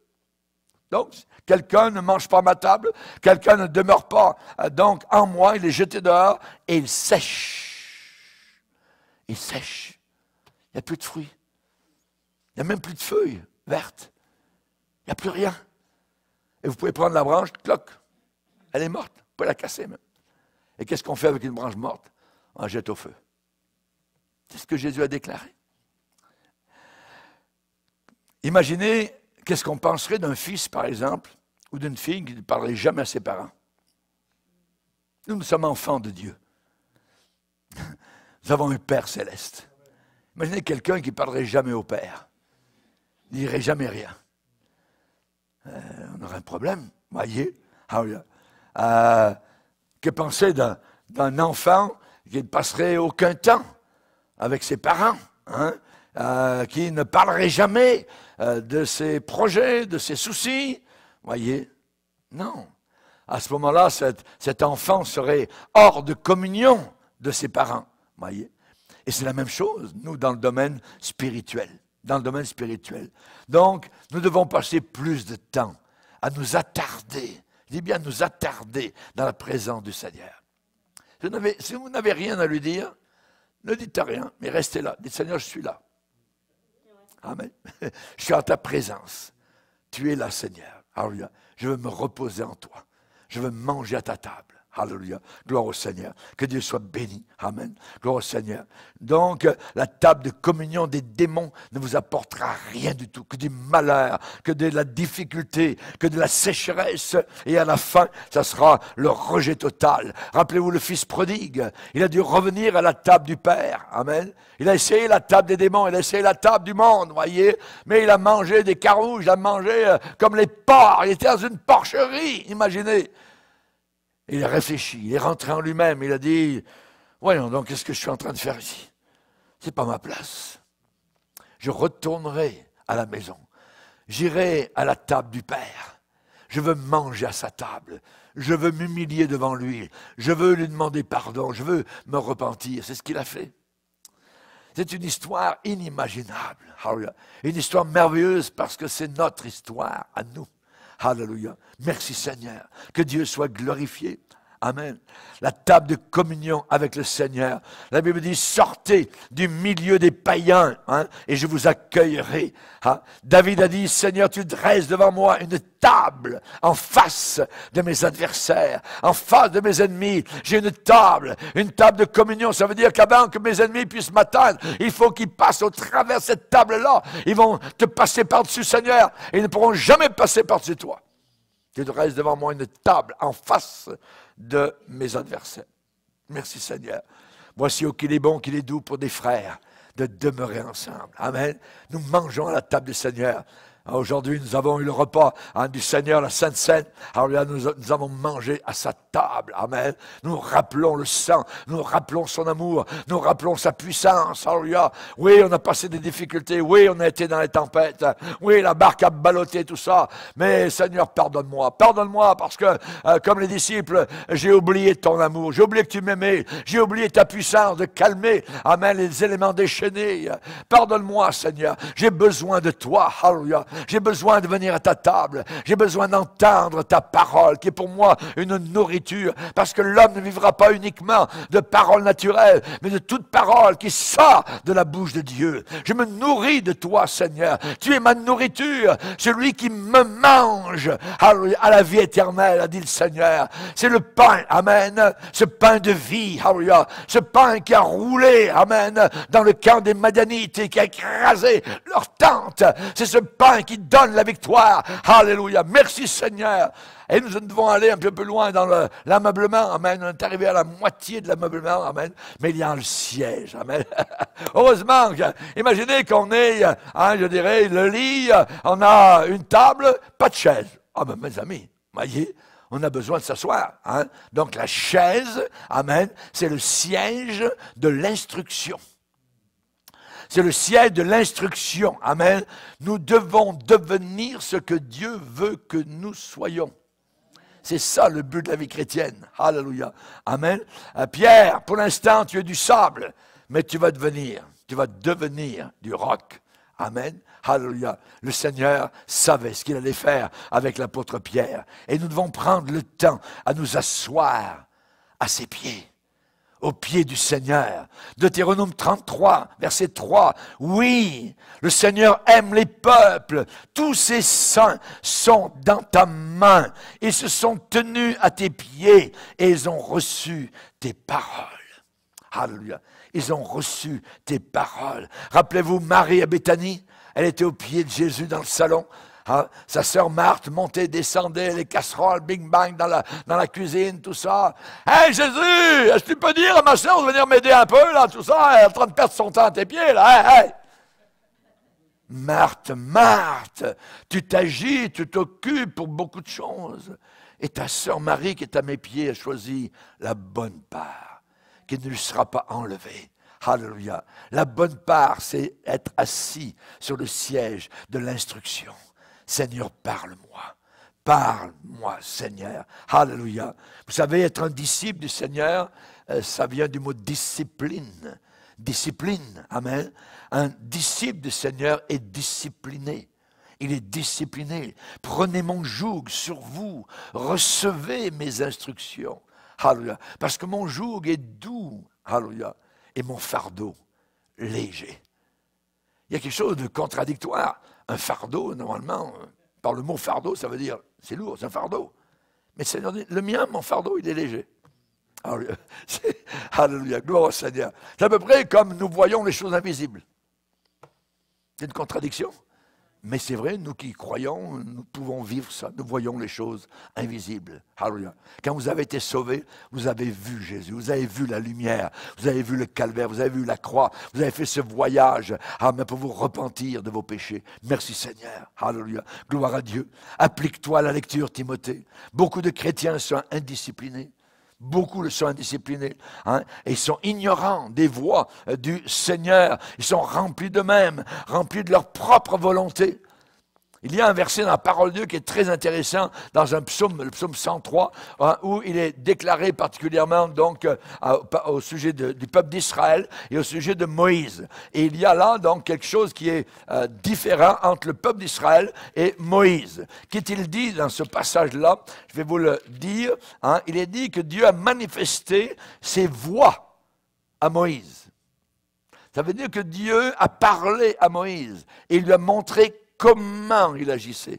Donc, quelqu'un ne mange pas à ma table, quelqu'un ne demeure pas donc en moi, il est jeté dehors et il sèche. Il sèche. Il n'y a plus de fruits. Il n'y a même plus de feuilles vertes. Il n'y a plus rien. Et vous pouvez prendre la branche, cloc. Elle est morte, vous pouvez la casser même. Et qu'est-ce qu'on fait avec une branche morte? On la jette au feu. C'est ce que Jésus a déclaré. Imaginez, qu'est-ce qu'on penserait d'un fils, par exemple, ou d'une fille qui ne parlerait jamais à ses parents. Nous sommes enfants de Dieu. Nous avons un Père céleste. Imaginez quelqu'un qui ne parlerait jamais au Père. Il ne dirait jamais rien. On aurait un problème, voyez. Que penser d'un enfant qui ne passerait aucun temps avec ses parents, hein, qui ne parlerait jamais de ses projets, de ses soucis, voyez? Non. À ce moment-là, cet enfant serait hors de communion de ses parents, voyez? Et c'est la même chose, nous, dans le domaine spirituel. Dans le domaine spirituel. Donc, nous devons passer plus de temps à nous attarder. Je dis bien nous attarder dans la présence du Seigneur. Si vous n'avez rien à lui dire, ne dites rien, mais restez là. Dites, Seigneur, je suis là. Amen. Je suis en ta présence. Tu es là, Seigneur. Alléluia. Je veux me reposer en toi. Je veux manger à ta table. Alléluia. Gloire au Seigneur. Que Dieu soit béni. Amen. Gloire au Seigneur. Donc, la table de communion des démons ne vous apportera rien du tout. Que du malheur, que de la difficulté, que de la sécheresse. Et à la fin, ça sera le rejet total. Rappelez-vous le fils prodigue. Il a dû revenir à la table du Père. Amen. Il a essayé la table des démons. Il a essayé la table du monde, voyez. Mais il a mangé des carouges. Il a mangé comme les porcs. Il était dans une porcherie. Imaginez. Il a réfléchi, il est rentré en lui-même, il a dit, voyons donc, qu'est-ce que je suis en train de faire ici? C'est pas ma place. Je retournerai à la maison. J'irai à la table du Père. Je veux manger à sa table. Je veux m'humilier devant lui. Je veux lui demander pardon. Je veux me repentir. C'est ce qu'il a fait. C'est une histoire inimaginable. Hallelujah. Une histoire merveilleuse parce que c'est notre histoire à nous. Alléluia. Merci Seigneur. Que Dieu soit glorifié. Amen. La table de communion avec le Seigneur. La Bible dit, sortez du milieu des païens, et je vous accueillerai. David a dit, Seigneur, tu dresses devant moi une table en face de mes adversaires, en face de mes ennemis. J'ai une table de communion. Ça veut dire qu'avant que mes ennemis puissent m'atteindre, il faut qu'ils passent au travers de cette table-là. Ils vont te passer par-dessus, Seigneur, et ils ne pourront jamais passer par-dessus toi. Tu dresses devant moi une table en face de mes adversaires. Merci Seigneur. Voici qu'il est bon, qu'il est doux pour des frères de demeurer ensemble. Amen. Nous mangeons à la table du Seigneur. Aujourd'hui, nous avons eu le repas du Seigneur, la Sainte Seine. Alors là, nous avons mangé à sa table. Amen. Nous rappelons le sang, nous rappelons son amour, nous rappelons sa puissance. Alléluia. Oui, on a passé des difficultés. Oui, on a été dans les tempêtes. Oui, la barque a ballotté, tout ça. Mais Seigneur, pardonne-moi. Pardonne-moi parce que, comme les disciples, j'ai oublié ton amour. J'ai oublié que tu m'aimais. J'ai oublié ta puissance de calmer, amen, les éléments déchaînés. Pardonne-moi, Seigneur. J'ai besoin de toi. Alléluia. J'ai besoin de venir à ta table. J'ai besoin d'entendre ta parole, qui est pour moi une nourriture. Parce que l'homme ne vivra pas uniquement de paroles naturelles, mais de toute parole qui sort de la bouche de Dieu. Je me nourris de toi, Seigneur. Tu es ma nourriture. Celui qui me mange à la vie éternelle, a dit le Seigneur. C'est le pain, amen. Ce pain de vie, alléluia. Ce pain qui a roulé, amen, dans le camp des Madianites et qui a écrasé leur tente. C'est ce pain qui donne la victoire. Alléluia. Merci Seigneur. Et nous devons aller un peu plus loin dans l'ameublement. Amen. On est arrivé à la moitié de l'ameublement. Amen. Mais il y a le siège. Amen. Heureusement, imaginez qu'on ait, je dirais, le lit, on a une table, pas de chaise. Ah ben mes amis, voyez, on a besoin de s'asseoir. Donc la chaise, amen, c'est le siège de l'instruction. C'est le siège de l'instruction. Amen. Nous devons devenir ce que Dieu veut que nous soyons. C'est ça le but de la vie chrétienne. Alléluia. Amen. Pierre, pour l'instant, tu es du sable, mais tu vas devenir du roc. Amen. Alléluia. Le Seigneur savait ce qu'il allait faire avec l'apôtre Pierre. Et nous devons prendre le temps à nous asseoir à ses pieds. Aux pieds du Seigneur. Deutéronome 33, verset 3. Oui, le Seigneur aime les peuples. Tous ses saints sont dans ta main. Ils se sont tenus à tes pieds et ils ont reçu tes paroles. Alléluia. Ils ont reçu tes paroles. Rappelez-vous Marie à Béthanie. Elle était au pied de Jésus dans le salon. Sa sœur Marthe montait, descendait, les casseroles, bing bang dans la cuisine, tout ça. Hey Jésus, est-ce que tu peux dire à ma sœur de venir m'aider un peu, là, tout ça? Elle est en train de perdre son temps à tes pieds, là. Hey, hey. Marthe, Marthe, tu t'agis, tu t'occupes pour beaucoup de choses. Et ta sœur Marie, qui est à mes pieds, a choisi la bonne part, qui ne lui sera pas enlevée. Alléluia. La bonne part, c'est être assis sur le siège de l'instruction. Seigneur, parle-moi. Parle-moi, Seigneur. Alléluia. Vous savez, être un disciple du Seigneur, ça vient du mot discipline. Discipline, amen. Un disciple du Seigneur est discipliné. Il est discipliné. Prenez mon joug sur vous. Recevez mes instructions. Alléluia. Parce que mon joug est doux. Alléluia. Et mon fardeau léger. Il y a quelque chose de contradictoire. Un fardeau, normalement, par le mot fardeau, ça veut dire, c'est lourd, c'est un fardeau. Mais Seigneur dit, le mien, mon fardeau, il est léger. Alléluia, alléluia, gloire au Seigneur. C'est à peu près comme nous voyons les choses invisibles. C'est une contradiction. Mais c'est vrai, nous qui croyons, nous pouvons vivre ça. Nous voyons les choses invisibles. Alléluia. Quand vous avez été sauvés, vous avez vu Jésus, vous avez vu la lumière, vous avez vu le calvaire, vous avez vu la croix, vous avez fait ce voyage pour vous repentir de vos péchés. Merci Seigneur. Alléluia. Gloire à Dieu. Applique-toi à la lecture, Timothée. Beaucoup de chrétiens sont indisciplinés. Beaucoup le sont indisciplinés, et ils sont ignorants des voies du Seigneur. Ils sont remplis d'eux-mêmes, remplis de leur propre volonté. Il y a un verset dans la parole de Dieu qui est très intéressant dans un psaume, le psaume 103, hein, où il est déclaré particulièrement donc au sujet du peuple d'Israël et au sujet de Moïse. Et il y a là donc quelque chose qui est différent entre le peuple d'Israël et Moïse. Qu'est-il dit dans ce passage-là? Je vais vous le dire. Hein, il est dit que Dieu a manifesté ses voies à Moïse. Ça veut dire que Dieu a parlé à Moïse et il lui a montré comment il agissait,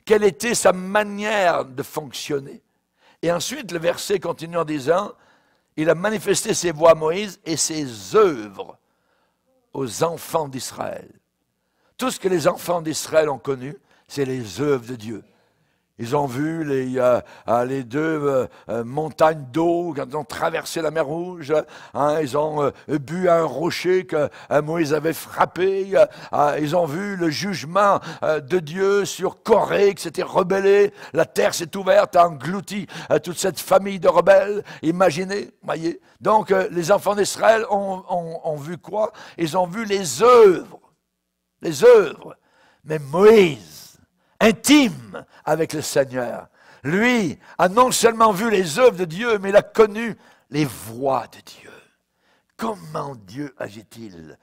quelle était sa manière de fonctionner. Et ensuite, le verset continue en disant, il a manifesté ses voies à Moïse et ses œuvres aux enfants d'Israël. Tout ce que les enfants d'Israël ont connu, c'est les œuvres de Dieu. Ils ont vu les deux montagnes d'eau quand ils ont traversé la mer Rouge. Hein, ils ont bu à un rocher que Moïse avait frappé. Ils ont vu le jugement de Dieu sur Corée qui s'était rebellé. La terre s'est ouverte, a englouti toute cette famille de rebelles. Imaginez, voyez. Donc les enfants d'Israël ont vu quoi? Ils ont vu les œuvres. Les œuvres. Mais Moïse, intime avec le Seigneur, lui a non seulement vu les œuvres de Dieu, mais il a connu les voies de Dieu. Comment Dieu agit-il?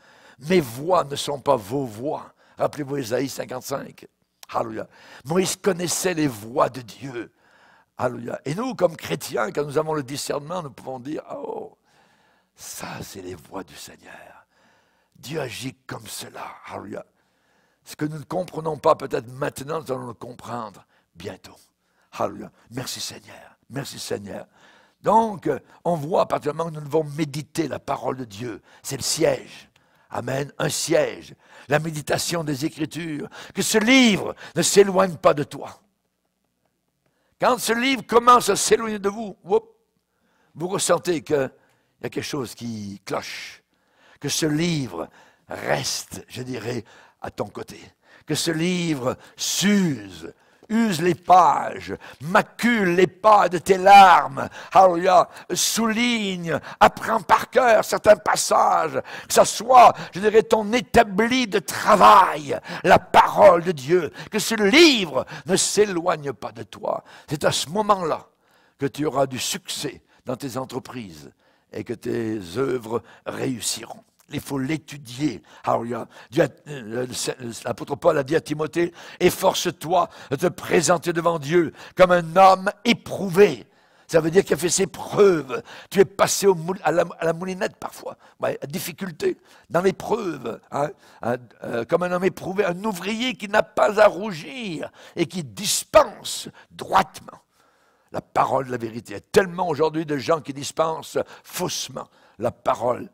Mes voies ne sont pas vos voies. Rappelez-vous Ésaïe 55. Alléluia. Moïse connaissait les voies de Dieu. Alléluia. Et nous, comme chrétiens, quand nous avons le discernement, nous pouvons dire, oh, ça c'est les voies du Seigneur. Dieu agit comme cela. Alléluia. Ce que nous ne comprenons pas peut-être maintenant, nous allons le comprendre bientôt. Alléluia. Merci Seigneur. Merci Seigneur. Donc, on voit à partir du moment où nous devons méditer la parole de Dieu. C'est le siège. Amen. Un siège. La méditation des Écritures. Que ce livre ne s'éloigne pas de toi. Quand ce livre commence à s'éloigner de vous, vous ressentez qu'il y a quelque chose qui cloche. Que ce livre reste, je dirais, à ton côté. Que ce livre use les pages, macule les pas de tes larmes, alléluia, souligne, apprends par cœur certains passages, que ce soit, je dirais, ton établi de travail, la parole de Dieu, que ce livre ne s'éloigne pas de toi. C'est à ce moment-là que tu auras du succès dans tes entreprises et que tes œuvres réussiront. Il faut l'étudier. L'apôtre Paul a dit à Timothée, efforce-toi de te présenter devant Dieu comme un homme éprouvé. Ça veut dire qu'il a fait ses preuves. Tu es passé à la moulinette parfois, à difficulté, dans l'épreuve, comme un homme éprouvé, un ouvrier qui n'a pas à rougir et qui dispense droitement la parole de la vérité. Il y a tellement aujourd'hui de gens qui dispensent faussement la parole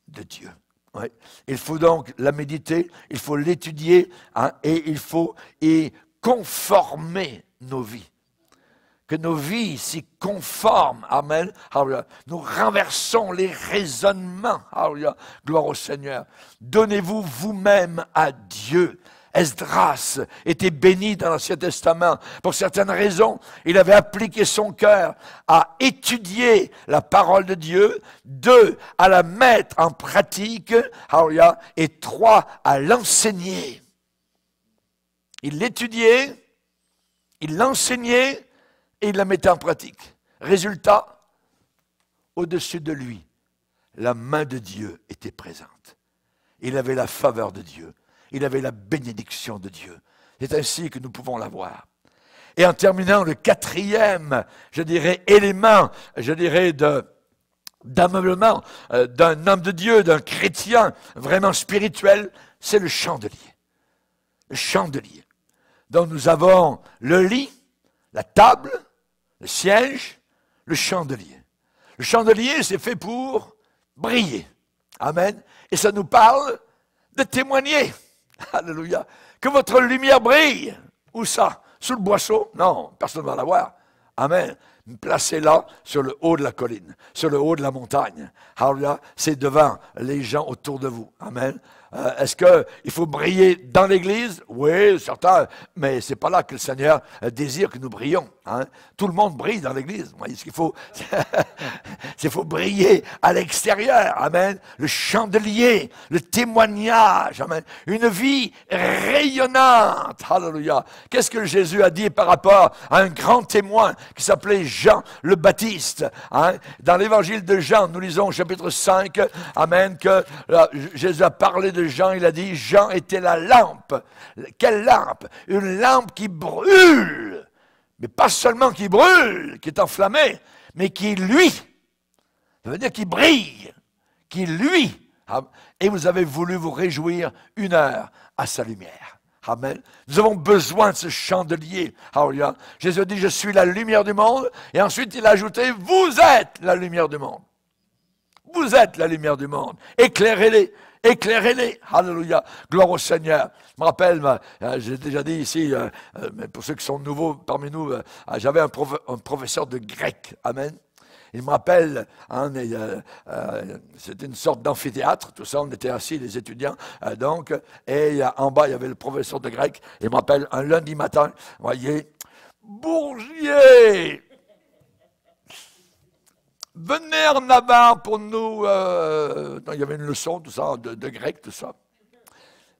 de Dieu. Ouais. Il faut donc la méditer, il faut l'étudier, et il faut y conformer nos vies. Que nos vies s'y conforment. Amen. Alléluia. Nous renversons les raisonnements. Alléluia. Gloire au Seigneur. Donnez-vous vous-même à Dieu. Esdras était béni dans l'Ancien Testament. Pour certaines raisons, il avait appliqué son cœur à étudier la parole de Dieu, 2, à la mettre en pratique, et 3, à l'enseigner. Il l'étudiait, il l'enseignait et il la mettait en pratique. Résultat, au-dessus de lui, la main de Dieu était présente. Il avait la faveur de Dieu. Il avait la bénédiction de Dieu. C'est ainsi que nous pouvons l'avoir. Et en terminant, le 4e, je dirais, élément, je dirais, d'ameublement d'un homme de Dieu, d'un chrétien vraiment spirituel, c'est le chandelier. Le chandelier. Donc nous avons le lit, la table, le siège, le chandelier. Le chandelier, c'est fait pour briller. Amen. Et ça nous parle de témoigner. Alléluia. Que votre lumière brille. Où ça? Sous le boisseau? Non, personne ne va la voir. Amen. Placez-la sur le haut de la colline, sur le haut de la montagne. Alléluia. C'est devant les gens autour de vous. Amen. Est-ce qu'il faut briller dans l'Église? Oui, certains, mais c'est pas là que le Seigneur désire que nous brillions. Hein? Tout le monde brille dans l'Église. Ce qu'il faut, il faut briller à l'extérieur. Amen. Le chandelier, le témoignage. Amen. Une vie rayonnante. Alléluia. Qu'est-ce que Jésus a dit par rapport à un grand témoin qui s'appelait Jean le Baptiste? Hein? Dans l'évangile de Jean, nous lisons au chapitre 5, amen, que Jésus a parlé de Jean, il a dit, Jean était la lampe. Quelle lampe? Une lampe qui brûle. Mais pas seulement qui brûle, qui est enflammée, mais qui luit. Ça veut dire qu'il brille, qui luit. Et vous avez voulu vous réjouir 1 heure à sa lumière. Amen. Nous avons besoin de ce chandelier. Alléluia. Jésus a dit, je suis la lumière du monde. Et ensuite, il a ajouté, vous êtes la lumière du monde. Vous êtes la lumière du monde. Éclairez-les. Éclairez-les. Alléluia. Gloire au Seigneur. Je me rappelle, j'ai déjà dit ici, mais pour ceux qui sont nouveaux parmi nous, j'avais un professeur de grec. Amen. Il me rappelle, hein, c'était une sorte d'amphithéâtre, tout ça, on était assis, les étudiants, et en bas, il y avait le professeur de grec. Il me rappelle, un lundi matin, vous voyez, Bourgier, venez en avant pour nous. Il y avait une leçon, tout ça, de grec, tout ça.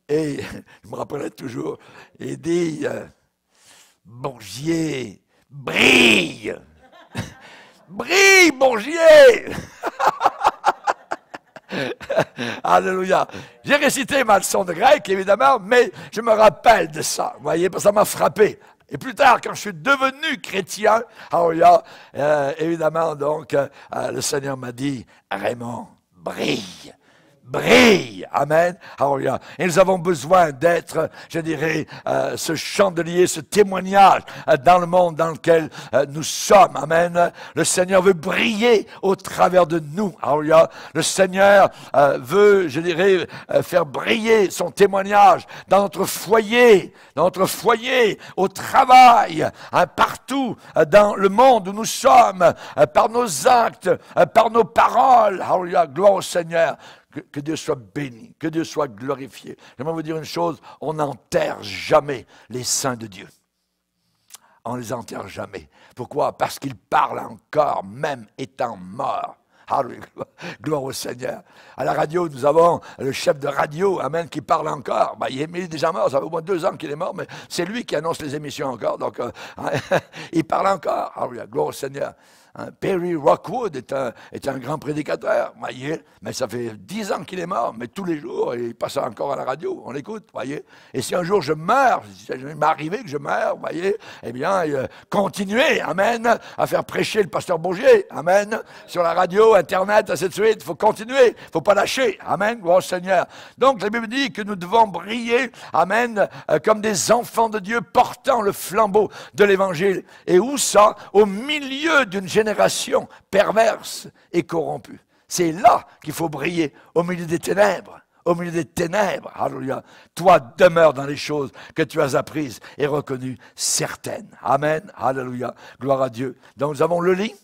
Et je me rappellerai toujours, il dit, Bourgier, brille. Brille, Bourgier! Alléluia. J'ai récité ma leçon de grec, évidemment, mais je me rappelle de ça. Vous voyez, parce que ça m'a frappé. Et plus tard, quand je suis devenu chrétien, alléluia, évidemment, donc, le Seigneur m'a dit, Raymond, brille. Brille, amen, alléluia. Et nous avons besoin d'être, je dirais, ce chandelier, ce témoignage dans le monde dans lequel nous sommes, amen. Le Seigneur veut briller au travers de nous, alléluia. Le Seigneur veut, je dirais, faire briller son témoignage dans notre foyer, au travail, hein, partout dans le monde où nous sommes, par nos actes, par nos paroles, alléluia, gloire au Seigneur. Que Dieu soit béni, que Dieu soit glorifié. J'aimerais vous dire une chose, on n'enterre jamais les saints de Dieu. On ne les enterre jamais. Pourquoi? Parce qu'ils parlent encore, même étant morts. Alléluia, gloire au Seigneur. À la radio, nous avons le chef de radio, amen, qui parle encore. Il est déjà mort, ça fait au moins 2 ans qu'il est mort, mais c'est lui qui annonce les émissions encore. Donc, il parle encore. Alléluia, gloire au Seigneur. Perry Rockwood est un grand prédicateur, voyez, mais ça fait 10 ans qu'il est mort, mais tous les jours, il passe encore à la radio, on l'écoute, voyez. Et si un jour je meurs, si il m'est arrivé que je meurs, voyez, eh bien, continuez, amen, à faire prêcher le pasteur Bourgier, amen, sur la radio, Internet, ainsi de suite, il faut continuer, il ne faut pas lâcher, amen, gloire au Seigneur. Donc, la Bible dit que nous devons briller, amen, comme des enfants de Dieu portant le flambeau de l'Évangile. Et où ça? Au milieu d'une génération perverse et corrompue. C'est là qu'il faut briller, au milieu des ténèbres. Au milieu des ténèbres, alléluia. Toi, demeure dans les choses que tu as apprises et reconnues certaines. Amen, alléluia. Gloire à Dieu. Donc nous avons le lit,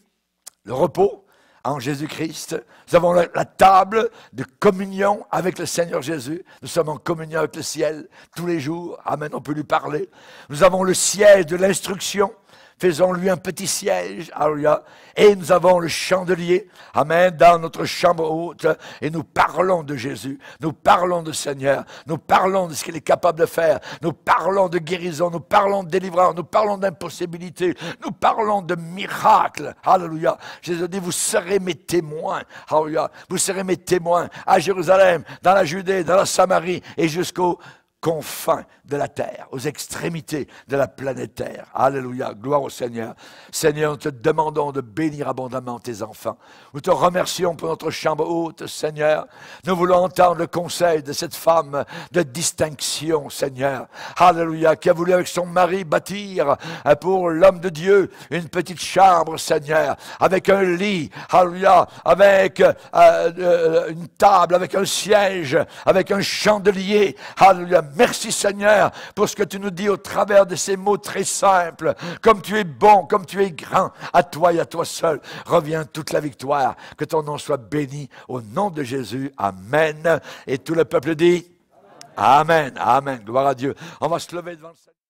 le repos en Jésus-Christ. Nous avons la table de communion avec le Seigneur Jésus. Nous sommes en communion avec le ciel tous les jours. Amen, on peut lui parler. Nous avons le siège de l'instruction. Faisons-lui un petit siège, alléluia. Et nous avons le chandelier, amen, dans notre chambre haute. Et nous parlons de Jésus, nous parlons du Seigneur, nous parlons de ce qu'il est capable de faire. Nous parlons de guérison, nous parlons de délivrance, nous parlons d'impossibilité, nous parlons de miracles, alléluia. Jésus dit, vous serez mes témoins, alléluia. Vous serez mes témoins à Jérusalem, dans la Judée, dans la Samarie et jusqu'aux confins de la terre, aux extrémités de la planète Terre. Alléluia, gloire au Seigneur. Seigneur, nous te demandons de bénir abondamment tes enfants. Nous te remercions pour notre chambre haute, Seigneur. Nous voulons entendre le conseil de cette femme de distinction, Seigneur. Alléluia, qui a voulu avec son mari bâtir pour l'homme de Dieu une petite chambre, Seigneur, avec un lit, alléluia, avec une table, avec un siège, avec un chandelier. Alléluia, merci Seigneur pour ce que tu nous dis au travers de ces mots très simples. Comme tu es bon, comme tu es grand, à toi et à toi seul revient toute la victoire. Que ton nom soit béni au nom de Jésus. Amen. Et tout le peuple dit... Amen, amen. Gloire à Dieu. On va se lever devant le Seigneur.